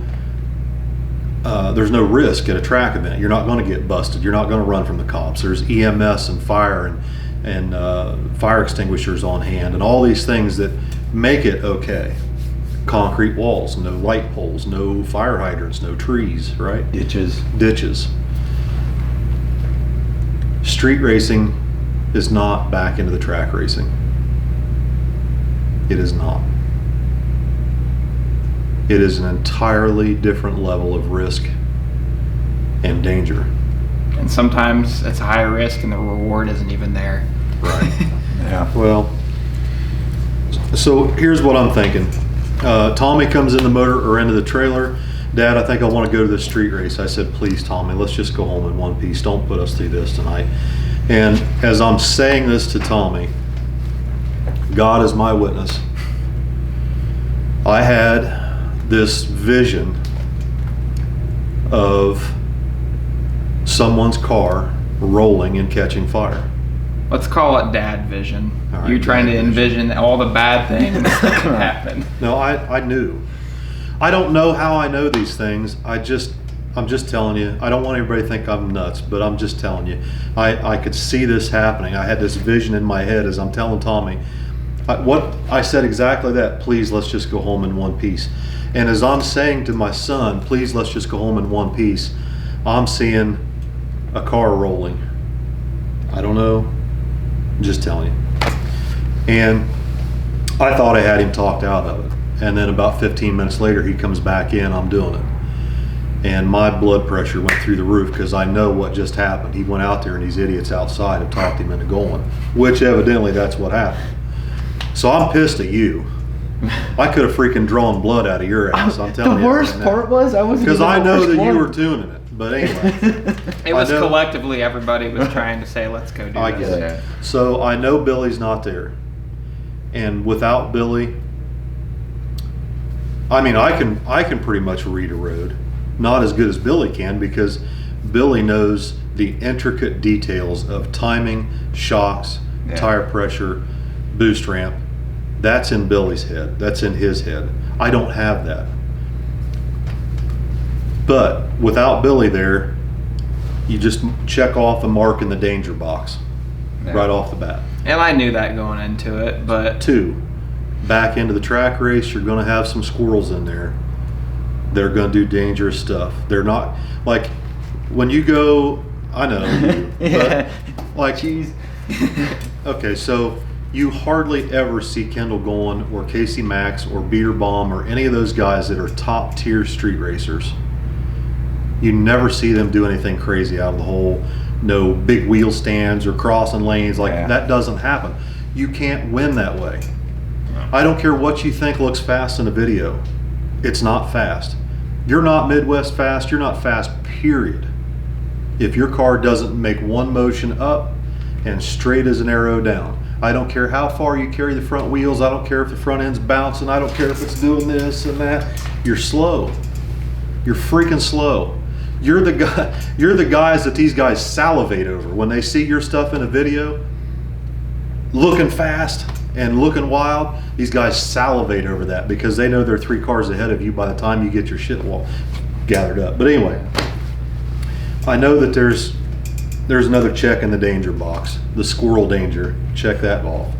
risk at a track event. You're not going to get busted. You're not going to run from the cops. There's EMS and fire and fire extinguishers on hand and all these things that make it okay. Concrete walls, no light poles, no fire hydrants, no trees, right? Ditches. Street racing is not back into the track racing. It is not. It is an entirely different level of risk and danger. And sometimes it's a high risk and the reward isn't even there. Right. Yeah. Well, so here's what I'm thinking. Tommy comes in the motor or into the trailer. Dad, I think I want to go to the street race. I said, please, Tommy, let's just go home in one piece. Don't put us through this tonight. And as I'm saying this to Tommy, God is my witness. I had this vision of someone's car rolling and catching fire. Let's call it dad vision. Right, you're trying to envision all the bad things that can happen. No, I knew. I don't know how I know these things. I'm just telling you. I don't want everybody to think I'm nuts, but I'm just telling you. I could see this happening. I had this vision in my head as I'm telling Tommy. I said exactly that. Please, let's just go home in one piece. And as I'm saying to my son, please, let's just go home in one piece, I'm seeing a car rolling. I don't know. I'm just telling you. And I thought I had him talked out of it. And then about 15 minutes later, he comes back in, I'm doing it. And my blood pressure went through the roof because I know what just happened. He went out there and these idiots outside have talked him into going, which evidently that's what happened. So I'm pissed at you. I could have freaking drawn blood out of your ass, I'm telling you. The worst part was I wasn't because I know that you were tuning it. But anyway. It was collectively everybody was trying to say, let's go do this. I get it. So I know Billy's not there. And without Billy, I mean, I can pretty much read a road. Not as good as Billy can because Billy knows the intricate details of timing, shocks, tire pressure, boost ramp. That's in Billy's head. That's in his head. I don't have that. But without Billy there, you just check off a mark in the danger box right off the bat. And I knew that going into it, but... 2, back into the track race, you're going to have some squirrels in there. They're going to do dangerous stuff. They're not, like, when you go, I know you, but, like, jeez. Okay, so you hardly ever see Kendall going or Casey Max or Beater Bomb or any of those guys that are top tier street racers. You never see them do anything crazy out of the hole. No big wheel stands or crossing lanes. Like that doesn't happen. You can't win that way. I don't care what you think looks fast in a video. It's not fast. You're not Midwest fast. You're not fast, period. If your car doesn't make one motion up and straight as an arrow down. I don't care how far you carry the front wheels. I don't care if the front end's bouncing. I don't care if it's doing this and that. You're slow. You're freaking slow. You're the guy. You're the guys that these guys salivate over when they see your stuff in a video, looking fast and looking wild. These guys salivate over that because they know they're 3 cars ahead of you by the time you get your shit gathered up. But anyway, I know that there's another check in the danger box, the squirrel danger. Check that off.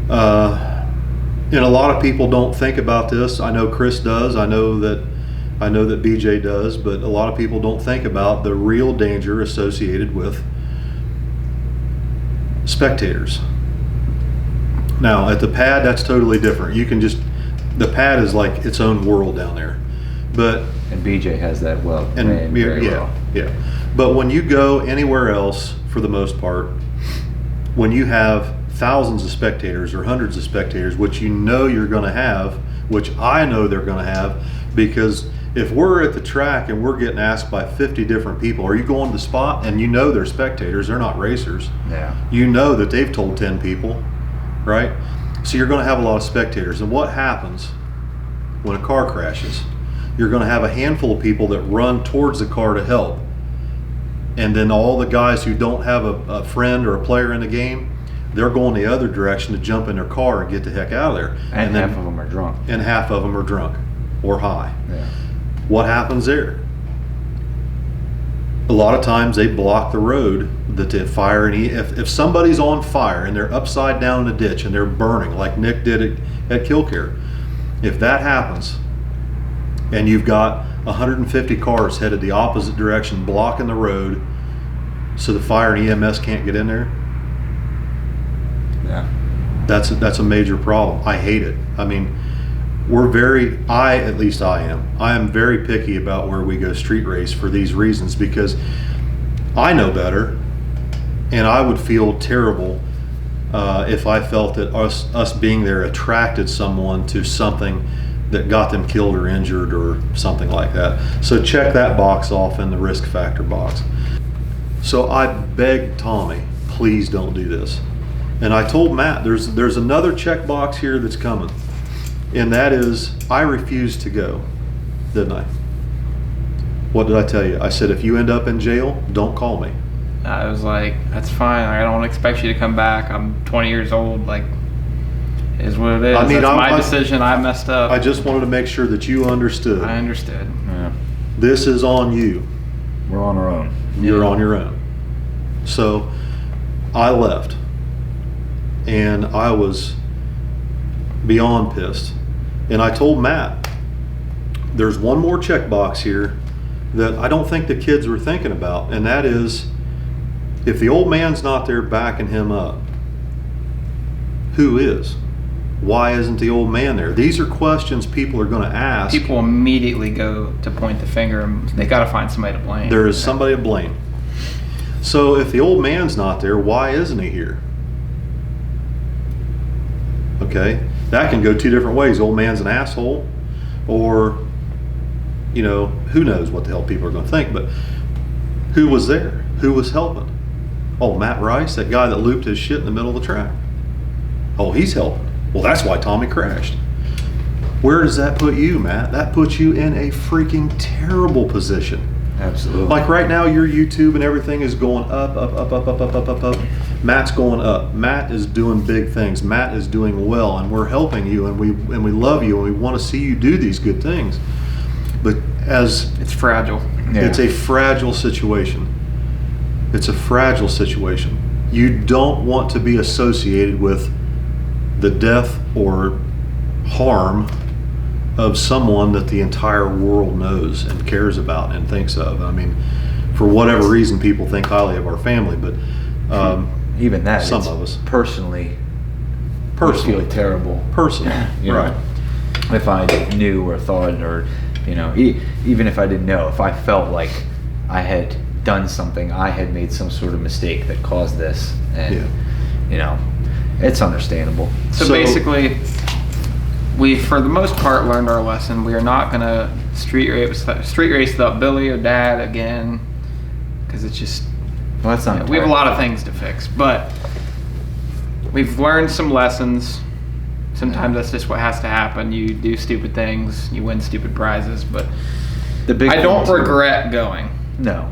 And a lot of people don't think about this. I know Chris does. I know that BJ does, but a lot of people don't think about the real danger associated with spectators. Now at the pad, that's totally different. You can just, the pad is like its own world down there. And BJ has that well. Yeah. But when you go anywhere else, for the most part, when you have thousands of spectators or hundreds of spectators, which you know you're going to have, which I know they're going to have, because if we're at the track and we're getting asked by 50 different people, are you going to the spot? And you know they're spectators, they're not racers. Yeah. You know that they've told 10 people, right? So you're going to have a lot of spectators. And what happens when a car crashes? You're going to have a handful of people that run towards the car to help. And then all the guys who don't have a friend or a player in the game, they're going the other direction to jump in their car and get the heck out of there. And then, half of them are drunk. And half of them are drunk or high. Yeah. What happens there? A lot of times they block the road that the fire, and if somebody's on fire and they're upside down in a ditch and they're burning like Nick did at Killcare, if that happens and you've got 150 cars headed the opposite direction blocking the road so the fire and EMS can't get in there, yeah, that's a major problem. I hate it. I mean, at least I am very picky about where we go street race for these reasons, because I know better, and I would feel terrible if I felt that us being there attracted someone to something that got them killed or injured or something like that. So check that box off in the risk factor box. So I begged Tommy, please don't do this. And I told Matt, there's another check box here that's coming. And that is, I refused to go, didn't I? What did I tell you? I said, if you end up in jail, don't call me. I was like, that's fine. I don't expect you to come back. I'm 20 years old. Like, it is what it is. I mean, that's my decision. I messed up. I just wanted to make sure that you understood. I understood. Yeah. This is on you. We're on our own. You're on your own. So I left, and I was beyond pissed. And I told Matt, there's one more checkbox here that I don't think the kids were thinking about, and that is, if the old man's not there backing him up, who is? Why isn't the old man there? These are questions people are going to ask. People immediately go to point the finger, and they got to find somebody to blame. There is somebody to blame. So if the old man's not there, why isn't he here? Okay, that can go 2 different ways. Old man's an asshole, or, you know, who knows what the hell people are going to think. But who was there? Who was helping? Oh, Matt Rice, that guy that looped his shit in the middle of the track. Oh, he's helping. Well, that's why Tommy crashed. Where does that put you, Matt? That puts you in a freaking terrible position. Absolutely. Like right now, your YouTube and everything is going up. Matt's going up. Matt is doing big things. Matt is doing well, and we're helping you, and we love you, and we want to see you do these good things. But it's fragile. Yeah. It's a fragile situation. It's a fragile situation. You don't want to be associated with the death or harm of someone that the entire world knows and cares about and thinks of. I mean, for whatever reason, people think highly of our family, but even that, Some it's of us. personally Personally. feel terrible. Personally, You know, right. if I knew or thought, or, you know, even if I didn't know, if I felt like I had done something, I had made some sort of mistake that caused this, and you know, it's understandable. So basically, we, for the most part, learned our lesson. We are not gonna street race without Billy or Dad again, because it's just, well, that's not. we have a lot of things to fix, but we've learned some lessons. Sometimes that's just what has to happen. You do stupid things, you win stupid prizes, but the big I don't thing, too. regret going. No.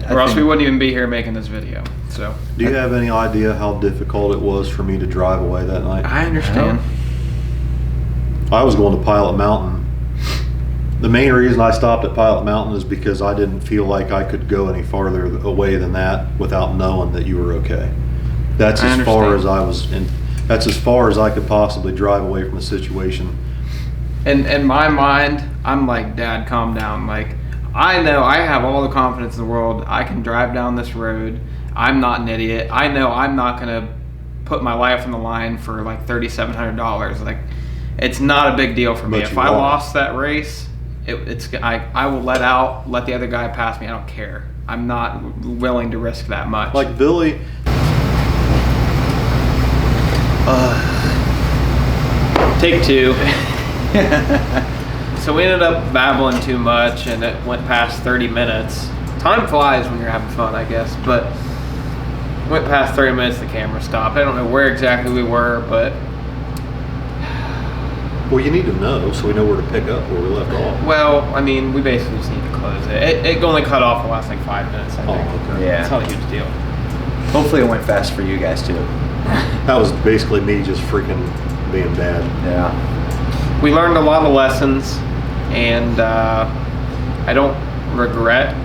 Or else we wouldn't even be here making this video. So, Do you have any idea how difficult it was for me to drive away that night? I understand. I was going to Pilot Mountain. The main reason I stopped at Pilot Mountain is because I didn't feel like I could go any farther away than that without knowing that you were okay. That's as far as I was in. That's as far as I could possibly drive away from the situation. In my mind, I'm like, Dad, calm down. Like, I know I have all the confidence in the world. I can drive down this road. I'm not an idiot. I know I'm not gonna put my life on the line for like $3,700. Like, it's not a big deal for me. But If you I are. lost that race, I will let the other guy pass me. I don't care. I'm not willing to risk that much. Like Billy. Take two. So we ended up babbling too much, and it went past 30 minutes. Time flies when you're having fun, I guess, but went past 30 minutes, the camera stopped. I don't know where exactly we were, but... Well, you need to know so we know where to pick up where we left off. Well, I mean, we basically just need to close it. It only cut off the last like 5 minutes, I think. Oh, okay. Yeah. It's not a huge deal. Hopefully it went fast for you guys too. That was basically me just freaking being bad. Yeah. We learned a lot of lessons, and I don't regret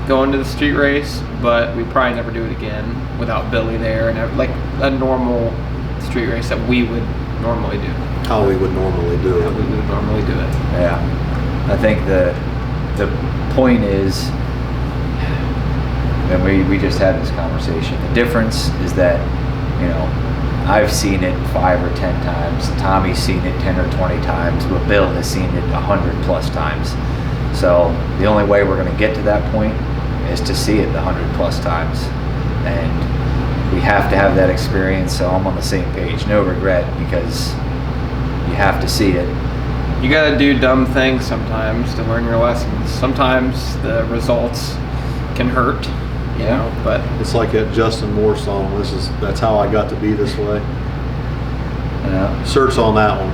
going to the street race, but we probably never do it again without Billy there, and like a normal street race that we would normally do. How we would normally do How we it. would normally do it. Yeah. I think the point is, and we just had this conversation, the difference is that, you know, I've seen it 5 or 10 times, Tommy's seen it 10 or 20 times, but Bill has seen it 100+ times. So the only way we're going to get to that point is to see it the 100+ times. And we have to have that experience, so I'm on the same page. No regret, because you have to see it. You gotta do dumb things sometimes to learn your lessons. Sometimes the results can hurt, you know, but It's like that Justin Moore song. That's how I got to be this way. Search on that one.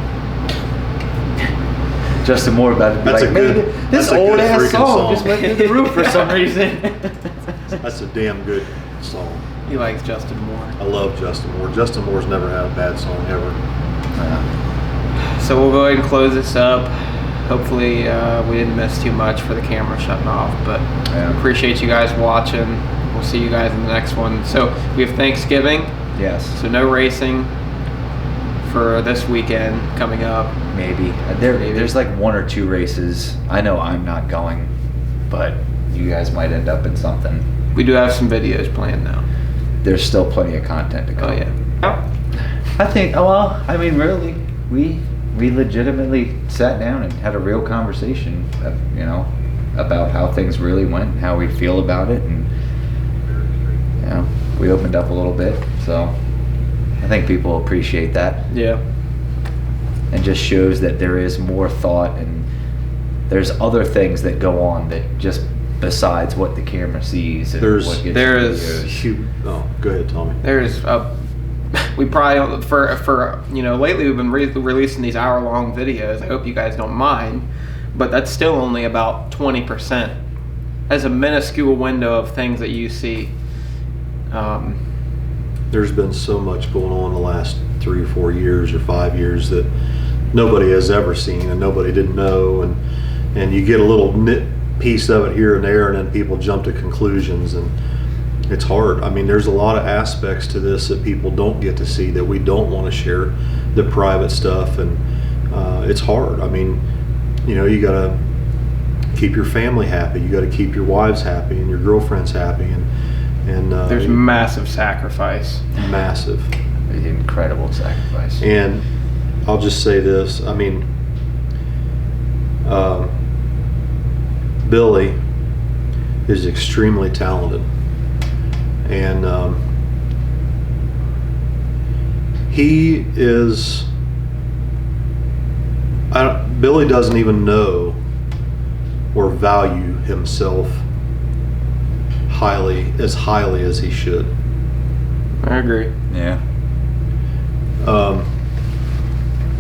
Justin Moore about to be That's like, a good- "Man, this that's a good old ass freaking song just went through the roof for some reason." That's a damn good song. he likes Justin Moore. I love Justin Moore. Justin Moore's never had a bad song ever. So we'll go ahead and close this up. Hopefully we didn't miss too much for the camera shutting off, but appreciate you guys watching. We'll see you guys in the next one. So we have Thanksgiving. Yes. So no racing for this weekend coming up. Maybe. There's like 1 or 2 races. I know I'm not going, but you guys might end up in something. We do have some videos planned now. There's still plenty of content to come. Oh yeah. I think, well, I mean, really, we legitimately sat down and had a real conversation, you know, about how things really went, how we feel about it, and, you know, we opened up a little bit, so I think people appreciate that. Yeah. And just shows that there is more thought, and there's other things that go on that just besides what the camera sees. And what gets huge. Oh, go ahead, Tommy. We probably for you know, lately we've been releasing these hour-long videos. I hope you guys don't mind, but that's still only about 20%. As a minuscule window of things that you see. There's been so much going on the last 3 or 4 years or 5 years that nobody has ever seen and nobody didn't know, and you get a little nit piece of it here and there, and then people jump to conclusions, and it's hard. I mean, there's a lot of aspects to this that people don't get to see, that we don't want to share, the private stuff, and it's hard. I mean, you know, you got to keep your family happy, you got to keep your wives happy and your girlfriends happy, And there's massive sacrifice. Massive. Incredible sacrifice. And I'll just say this. I mean, Billy is extremely talented, and he is. Billy doesn't even know or value himself highly as he should. I agree. Yeah.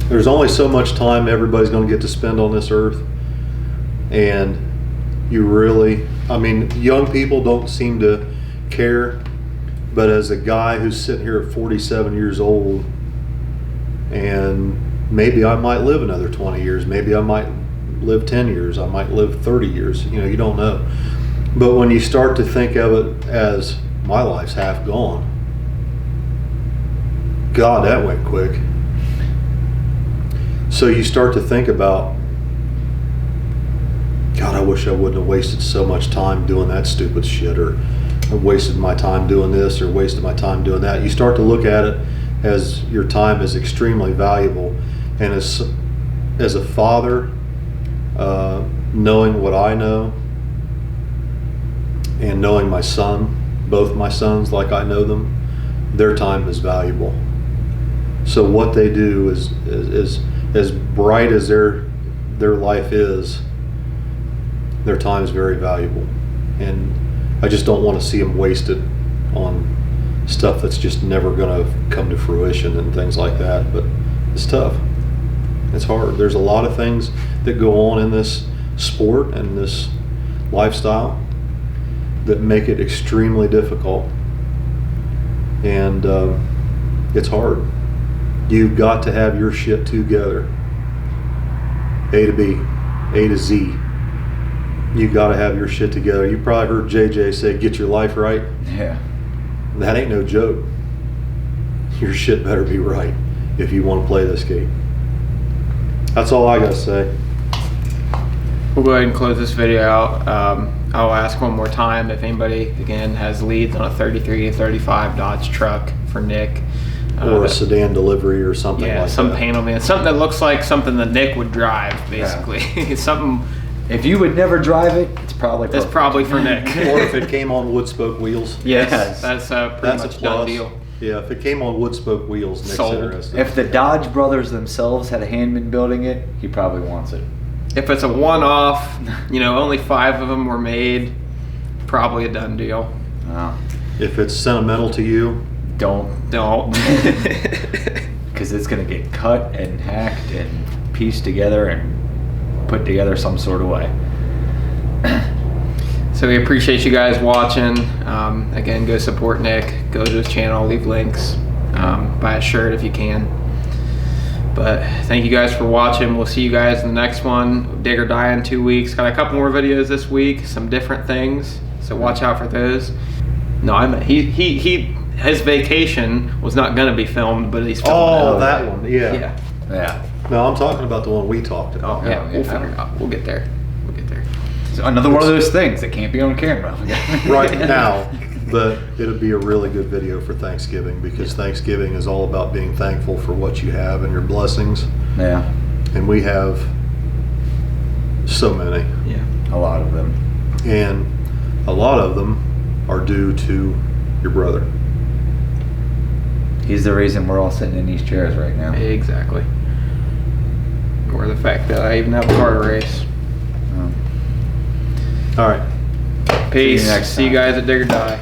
There's only so much time everybody's going to get to spend on this earth, and you really, I mean, young people don't seem to care, but as a guy who's sitting here at 47 years old, and maybe I might live another 20 years, maybe I might live 10 years, I might live 30 years, you know, you don't know. But when you start to think of it as my life's half gone, God, that went quick. So you start to think about, God, I wish I wouldn't have wasted so much time doing that stupid shit, or I wasted my time doing this, or wasted my time doing that. You start to look at it as your time is extremely valuable. And as a father, knowing what I know, and knowing my son, both my sons like I know them, their time is valuable. So what they do is as bright as their life is, their time is very valuable. And I just don't want to see them wasted on stuff that's just never going to come to fruition and things like that. But it's tough. It's hard. There's a lot of things that go on in this sport and this lifestyle that make it extremely difficult. And it's hard. You've got to have your shit together. A to B, A to Z. You've got to have your shit together. You probably heard JJ say, get your life right. Yeah. That ain't no joke. Your shit better be right if you want to play this game. That's all I got to say. We'll go ahead and close this video out. I'll ask one more time if anybody, again, has leads on a 33 to 35 Dodge truck for Nick. Or a sedan delivery or something like that. Yeah, some panel van. Something that looks like something that Nick would drive, basically. Yeah. Something. If you would never drive it, it's probably perfect. It's probably for Nick. Or if it came on wood spoke wheels. Yes, that's pretty much a done deal. Yeah, if it came on wood spoke wheels, Nick's interested. If the Dodge brothers themselves had a handman building it, he probably wants it. If it's a one-off, you know, only 5 of them were made, probably a done deal. Wow. If it's sentimental to you, don't. Because it's going to get cut and hacked and pieced together and put together some sort of way. So we appreciate you guys watching. Again, go support Nick. Go to his channel, leave links. Buy a shirt if you can. But thank you guys for watching. We'll see you guys in the next one. Dig or Die in 2 weeks. Got a couple more videos this week, some different things. So watch out for those. No, I meant his vacation was not gonna be filmed, but he's filming it. Oh, that one, yeah. Yeah. No, I'm talking about the one we talked about. Oh, yeah, we'll figure it out. We'll get there. We'll get there. So another one of those things that can't be on camera. Right now, but it'll be a really good video for Thanksgiving, because Thanksgiving is all about being thankful for what you have and your blessings. Yeah. And we have so many. Yeah. A lot of them. And a lot of them are due to your brother. He's the reason we're all sitting in these chairs right now. Exactly. Or the fact that I even have a car to race. All right. Peace. See you guys at Dig or Die.